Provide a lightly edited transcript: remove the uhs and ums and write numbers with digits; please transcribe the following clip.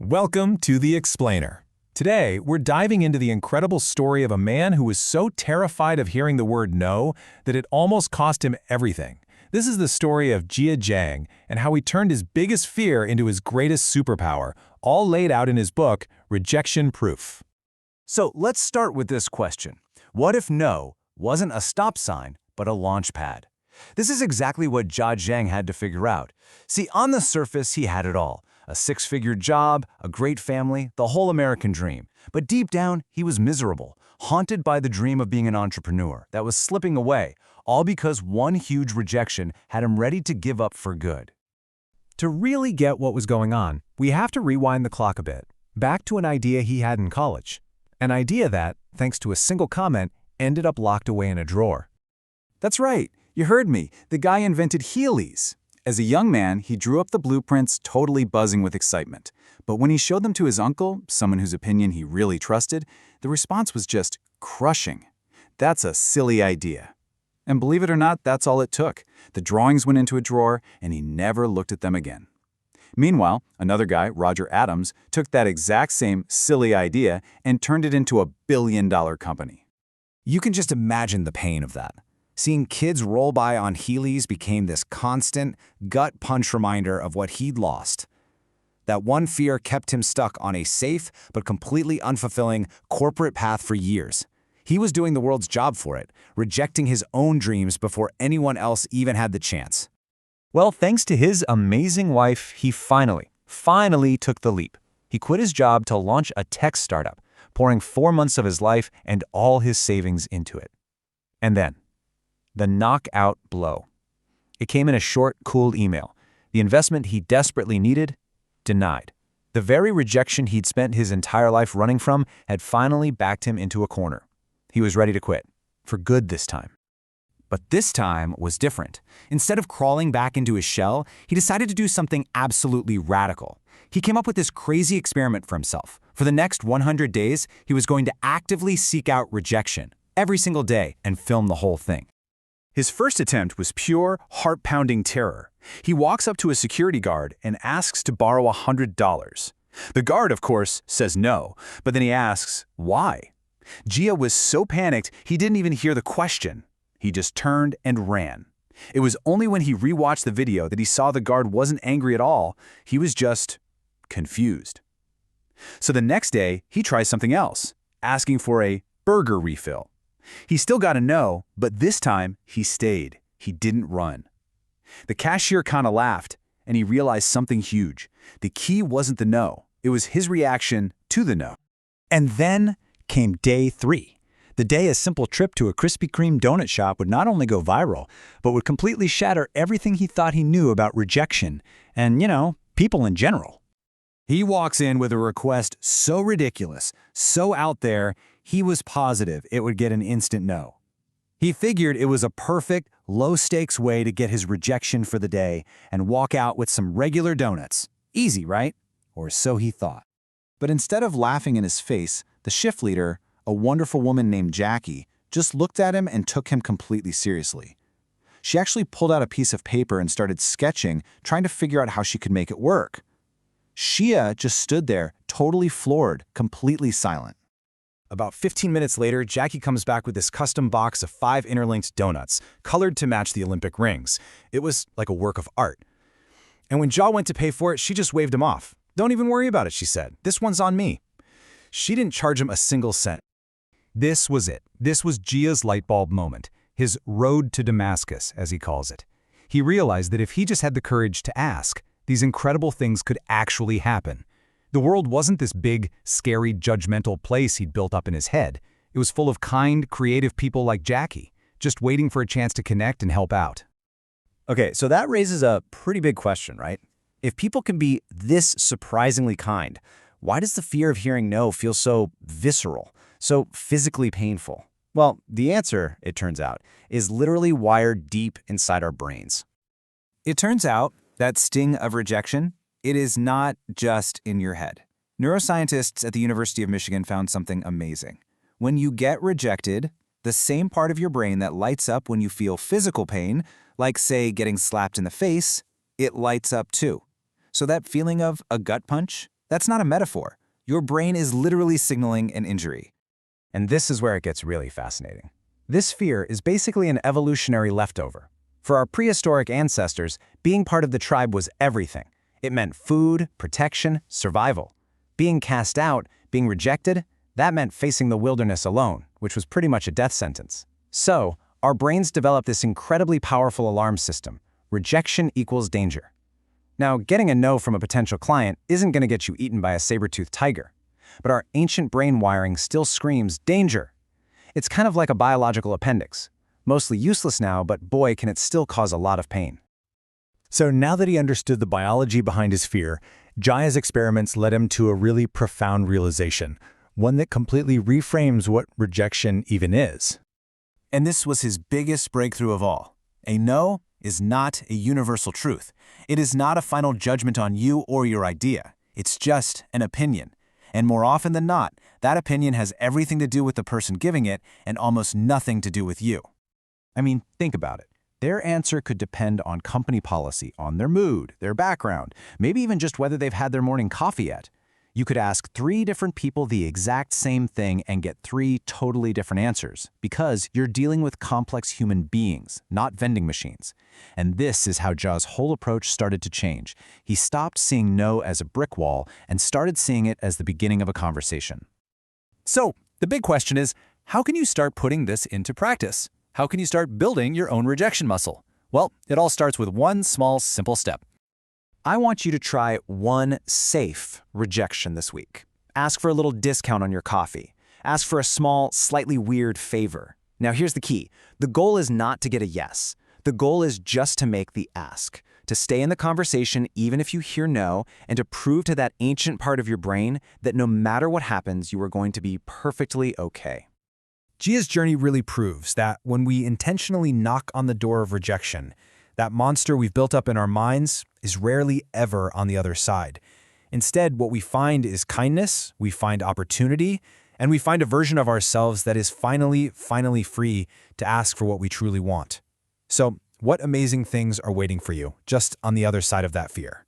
Welcome to The Explainer. Today, we're diving into the incredible story of a man who was so terrified of hearing the word no that it almost cost him everything. This is the story of Jia Jiang and how he turned his biggest fear into his greatest superpower, all laid out in his book, Rejection Proof. So let's start with this question. What if no wasn't a stop sign, but a launch pad? This is exactly what Jia Jiang had to figure out. See, on the surface, he had it all. A six-figure job, a great family, the whole American dream. But deep down, he was miserable, haunted by the dream of being an entrepreneur that was slipping away, all because one huge rejection had him ready to give up for good. To really get what was going on, we have to rewind the clock a bit, back to an idea he had in college. An idea that, thanks to a single comment, ended up locked away in a drawer. That's right, you heard me. The guy invented Heelys. As a young man, he drew up the blueprints, totally buzzing with excitement. But when he showed them to his uncle, someone whose opinion he really trusted, the response was just crushing. That's a silly idea. And believe it or not, that's all it took. The drawings went into a drawer, and he never looked at them again. Meanwhile, another guy, Roger Adams, took that exact same silly idea and turned it into a billion-dollar company. You can just imagine the pain of that. Seeing kids roll by on Heelys became this constant, gut-punch reminder of what he'd lost. That one fear kept him stuck on a safe but completely unfulfilling corporate path for years. He was doing the world's job for it, rejecting his own dreams before anyone else even had the chance. Well, thanks to his amazing wife, he finally took the leap. He quit his job to launch a tech startup, pouring 4 months of his life and all his savings into it. And then, the knockout blow. It came in a short, cool email. The investment he desperately needed, denied. The very rejection he'd spent his entire life running from had finally backed him into a corner. He was ready to quit, for good this time. But this time was different. Instead of crawling back into his shell, he decided to do something absolutely radical. He came up with this crazy experiment for himself. For the next 100 days, he was going to actively seek out rejection every single day and film the whole thing. His first attempt was pure, heart-pounding terror. He walks up to a security guard and asks to borrow $100. The guard, of course, says no, but then he asks, why? Jia was so panicked he didn't even hear the question. He just turned and ran. It was only when he rewatched the video that he saw the guard wasn't angry at all. He was just confused. So the next day, he tries something else, asking for a burger refill. He still got a no, but this time he stayed. He didn't run. The cashier kind of laughed, and he realized something huge. The key wasn't the no. It was his reaction to the no. And then came day 3. The day a simple trip to a Krispy Kreme donut shop would not only go viral, but would completely shatter everything he thought he knew about rejection and, people in general. He walks in with a request so ridiculous, so out there, he was positive it would get an instant no. He figured it was a perfect, low-stakes way to get his rejection for the day and walk out with some regular donuts. Easy, right? Or so he thought. But instead of laughing in his face, the shift leader, a wonderful woman named Jackie, just looked at him and took him completely seriously. She actually pulled out a piece of paper and started sketching, trying to figure out how she could make it work. Jia just stood there, totally floored, completely silent. About 15 minutes later, Jackie comes back with this custom box of 5 interlinked donuts, colored to match the Olympic rings. It was like a work of art. And when Jia went to pay for it, she just waved him off. "Don't even worry about it," she said. "This one's on me." She didn't charge him a single cent. This was it. This was Jia's light bulb moment, his road to Damascus, as he calls it. He realized that if he just had the courage to ask, these incredible things could actually happen. The world wasn't this big, scary, judgmental place he'd built up in his head. It was full of kind, creative people like Jackie, just waiting for a chance to connect and help out. Okay, so that raises a pretty big question, right? If people can be this surprisingly kind, why does the fear of hearing no feel so visceral, so physically painful? Well, the answer, it turns out, is literally wired deep inside our brains. It turns out that sting of rejection, it is not just in your head. Neuroscientists at the University of Michigan found something amazing. When you get rejected, the same part of your brain that lights up when you feel physical pain, like, say, getting slapped in the face, it lights up too. So that feeling of a gut punch, That's not a metaphor. Your brain is literally signaling an injury. And this is where it gets really fascinating. This fear is basically an evolutionary leftover. For our prehistoric ancestors, being part of the tribe was everything. It meant food, protection, survival. Being cast out, being rejected, that meant facing the wilderness alone, which was pretty much a death sentence. So, our brains developed this incredibly powerful alarm system. Rejection equals danger. Now, getting a no from a potential client isn't going to get you eaten by a saber-toothed tiger. But our ancient brain wiring still screams danger. It's kind of like a biological appendix. Mostly useless now, but boy, can it still cause a lot of pain. So now that he understood the biology behind his fear, Jia's experiments led him to a really profound realization, one that completely reframes what rejection even is. And this was his biggest breakthrough of all. A no is not a universal truth. It is not a final judgment on you or your idea. It's just an opinion. And more often than not, that opinion has everything to do with the person giving it and almost nothing to do with you. I mean, think about it. Their answer could depend on company policy, on their mood, their background, maybe even just whether they've had their morning coffee yet. You could ask 3 different people the exact same thing and get 3 totally different answers, because you're dealing with complex human beings, not vending machines. And this is how Jia's whole approach started to change. He stopped seeing no as a brick wall and started seeing it as the beginning of a conversation. So, the big question is, how can you start putting this into practice? How can you start building your own rejection muscle? Well, it all starts with one small, simple step. I want you to try one safe rejection this week. Ask for a little discount on your coffee. Ask for a small, slightly weird favor. Now here's the key. The goal is not to get a yes. The goal is just to make the ask, to stay in the conversation even if you hear no, and to prove to that ancient part of your brain that no matter what happens, you are going to be perfectly okay. Jia's journey really proves that when we intentionally knock on the door of rejection, that monster we've built up in our minds is rarely ever on the other side. Instead, what we find is kindness, we find opportunity, and we find a version of ourselves that is finally free to ask for what we truly want. So, what amazing things are waiting for you just on the other side of that fear?